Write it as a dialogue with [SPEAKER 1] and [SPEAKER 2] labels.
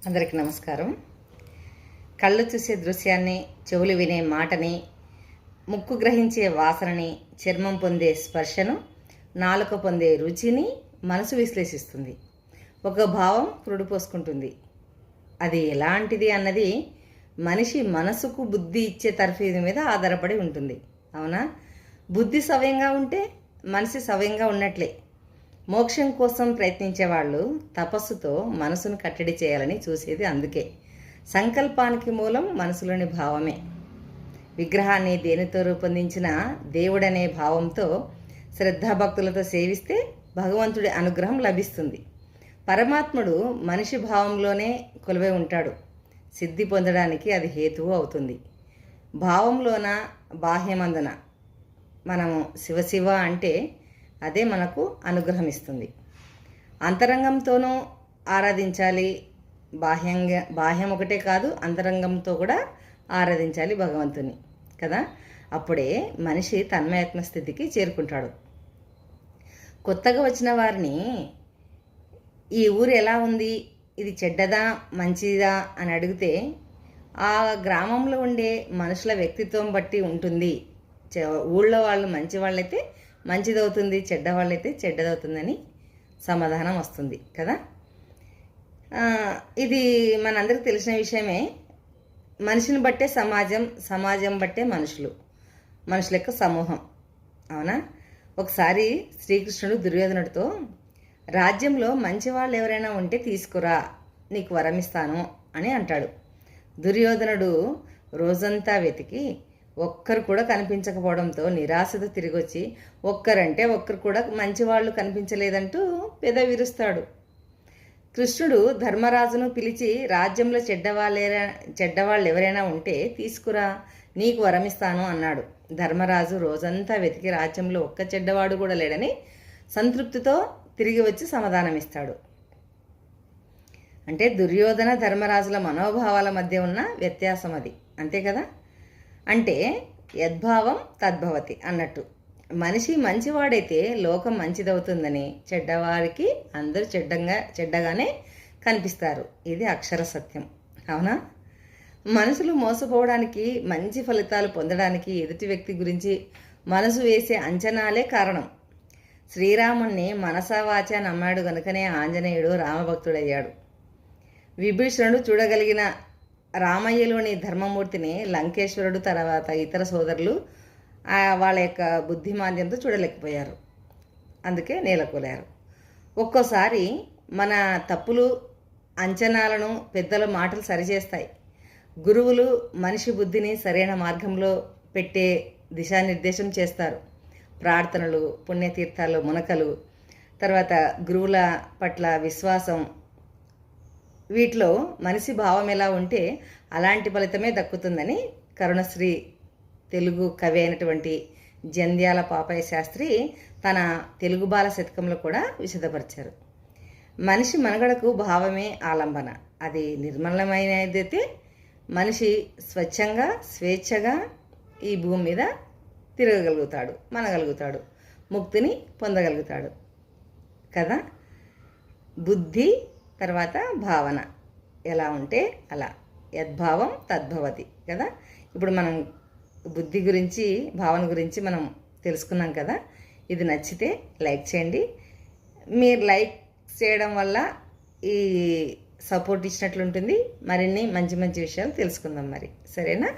[SPEAKER 1] అందరికీ నమస్కారం. కళ్ళు చూసే దృశ్యాన్ని, చెవులు వినే మాటని, ముక్కు గ్రహించే వాసనని, చర్మం పొందే స్పర్శను, నాలుక పొందే రుచిని మనసు విశ్లేషిస్తుంది. ఒక భావం పురుడు పోసుకుంటుంది. అది ఎలాంటిది అన్నది మనిషి మనసుకు బుద్ధి ఇచ్చే తర్ఫీదు మీద ఆధారపడి ఉంటుంది. అవునా? బుద్ధి సవ్యంగా ఉంటే మనిషి సవ్యంగా ఉన్నట్లే. మోక్షం కోసం ప్రయత్నించే వాళ్ళు తపస్సుతో మనసును కట్టడి చేయాలని చూసేది అందుకే. సంకల్పానికి మూలం మనసులోని భావమే. విగ్రహాన్ని దేనితో రూపొందించిన దేవుడనే భావంతో శ్రద్ధాభక్తులతో సేవిస్తే భగవంతుడి అనుగ్రహం లభిస్తుంది. పరమాత్ముడు మనిషి భావంలోనే కొలువై ఉంటాడు. సిద్ధి పొందడానికి అది హేతువు అవుతుంది. భావంలోన బాహ్యమందున మనము శివశివ అంటే అదే మనకు అనుగ్రహం ఇస్తుంది. అంతరంగంతోనూ ఆరాధించాలి. బాహ్యం ఒకటే కాదు, అంతరంగంతో కూడా ఆరాధించాలి భగవంతుని కదా. అప్పుడే మనిషి తన్మయాత్మ స్థితికి చేరుకుంటాడు. కొత్తగా వచ్చిన వారిని ఈ ఊరు ఎలా ఉంది, ఇది చెడ్డదా మంచిదా అని అడిగితే ఆ గ్రామంలో ఉండే మనుషుల వ్యక్తిత్వం బట్టి ఉంటుంది. ఊళ్ళో వాళ్ళు మంచి వాళ్ళైతే మంచిదవుతుంది, చెడ్డవాళ్ళైతే చెడ్డదవుతుందని సమాధానం వస్తుంది కదా. ఇది మనందరికీ తెలిసిన విషయమే. మనిషిని బట్టే సమాజం, సమాజం బట్టే మనుషుల యొక్క సమూహం. అవునా? ఒకసారి శ్రీకృష్ణుడు దుర్యోధనుడితో, రాజ్యంలో మంచి వాళ్ళు ఎవరైనా ఉంటే తీసుకురా, నీకు వరమిస్తాను అని అంటాడు. దుర్యోధనుడు రోజంతా వెతికి ఒక్కరు కూడా కనిపించకపోవడంతో నిరాశతో తిరిగి వచ్చి, ఒక్కరు కూడా మంచివాళ్ళు కనిపించలేదంటూ పెద విరుస్తాడు. కృష్ణుడు ధర్మరాజును పిలిచి, రాజ్యంలో చెడ్డవాళ్ళు ఎవరైనా ఉంటే తీసుకురా, నీకు వరమిస్తాను అన్నాడు. ధర్మరాజు రోజంతా వెతికి రాజ్యంలో ఒక్క చెడ్డవాడు కూడా లేడని సంతృప్తితో తిరిగి వచ్చి సమాధానమిస్తాడు. అంటే దుర్యోధన ధర్మరాజుల మనోభావాల మధ్య ఉన్న వ్యత్యాసం అది. అంతే కదా. అంటే యద్భావం తద్భవతి అన్నట్టు. మనిషి మంచివాడైతే లోకం మంచిదవుతుందని చెడ్డవారికి అందరూ చెడ్డగానే కనిపిస్తారు. ఇది అక్షర సత్యం. అవునా? మనుషులు మోసపోవడానికి, మంచి ఫలితాలు పొందడానికి ఎదుటి వ్యక్తి గురించి మనసు వేసే అంచనాలే కారణం. శ్రీరాముణ్ణి మనసావాచ నమ్మాడు గనుకనే ఆంజనేయుడు రామభక్తుడయ్యాడు. విభీషణుడు చూడగలిగిన రామయ్యలోని ధర్మమూర్తిని లంకేశ్వరుడు తర్వాత ఇతర సోదరులు వాళ్ళ యొక్క బుద్ధిమాంద్యంతో చూడలేకపోయారు. అందుకే నేలకూలారు. ఒక్కోసారి మన తప్పులు, అంచనాలను పెద్దల మాటలు సరిచేస్తాయి. గురువులు మనిషి బుద్ధిని సరైన మార్గంలో పెట్టే దిశానిర్దేశం చేస్తారు. ప్రార్థనలు, పుణ్యతీర్థాలు, మునకలు, తర్వాత గురువుల పట్ల విశ్వాసం, వీటిలో మనిషి భావం ఎలా ఉంటే అలాంటి ఫలితమే దక్కుతుందని కరుణశ్రీ తెలుగు కవి అయినటువంటి జంధ్యాల పాపయ్య శాస్త్రి తన తెలుగు బాల శతకంలో కూడా విశదపరిచారు. మనిషి మనుగడకు భావమే ఆలంబన. అది నిర్మలమైనదైతే మనిషి స్వచ్ఛంగా, స్వేచ్ఛగా ఈ భూమి మీద తిరగగలుగుతాడు, మనగలుగుతాడు, ముక్తిని పొందగలుగుతాడు కదా. బుద్ధి తర్వాత భావన ఎలా ఉంటే అలా, యద్భావం తద్భవతి కదా. ఇప్పుడు మనం బుద్ధి గురించి, భావన గురించి మనం తెలుసుకున్నాం కదా. ఇది నచ్చితే లైక్ చేయండి. మీరు లైక్ చేయడం వల్ల ఈ సపోర్ట్ ఇచ్చినట్లుంటుంది. మరిన్ని మంచి మంచి విషయాలు తెలుసుకుందాం మరి. సరేనా?